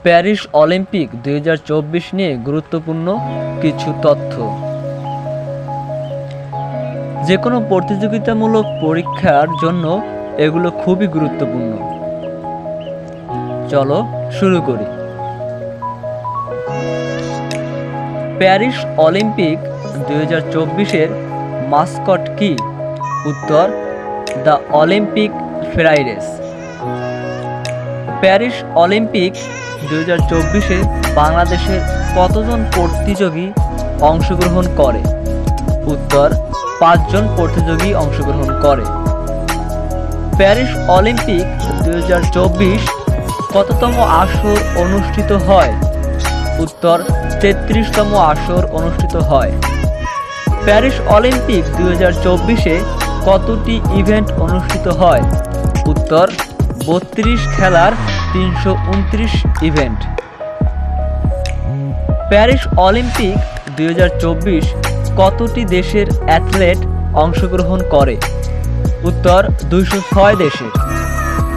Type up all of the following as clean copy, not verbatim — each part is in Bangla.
প্যারিস অলিম্পিক 2024 নিয়ে গুরুত্বপূর্ণ কিছু তথ্য। যে কোনো প্রতিযোগিতামূলক পরীক্ষার জন্য এগুলো খুবই গুরুত্বপূর্ণ। চলো শুরু করি। প্যারিস অলিম্পিক 2024-এর মাস্কট কি? উত্তর, the Olympic Phryges. Paris Olympic 2024-এ বাংলাদেশের কতজন প্রতিযোগী অংশগ্রহণ করে? উত্তর, 5 জন প্রতিযোগী অংশগ্রহণ করে। প্যারিস অলিম্পিক 2024 কততম আসর অনুষ্ঠিত হয়? উত্তর, 33তম আসর অনুষ্ঠিত হয়। প্যারিস অলিম্পিক 2024-এ কতটি ইভেন্ট অনুষ্ঠিত হয়? উত্তর, 32 খেলার 329 ইভেন্ট। প্যারিস অলিম্পিক 2024 কতটি দেশের অ্যাথলেট অংশগ্রহণ করে? উত্তর, 206 দেশের।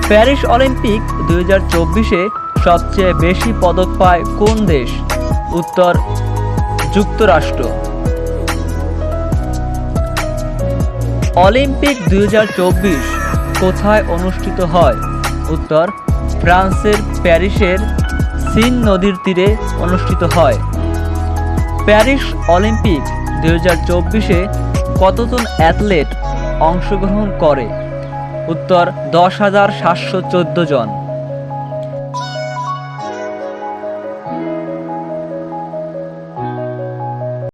প্যারিস অলিম্পিক 2024-এ সবচেয়ে বেশি পদক পায় কোন দেশ? উত্তর, যুক্তরাষ্ট্র। অলিম্পিক 2024 কোথায় অনুষ্ঠিত হয়? উত্তর, ফ্রান্সের প্যারিসের সিন নদীর তীরে অনুষ্ঠিত হয়। প্যারিস অলিম্পিক 2024-এ কতজন অ্যাথলেট অংশগ্রহণ করে? উত্তর, 10,714 জন।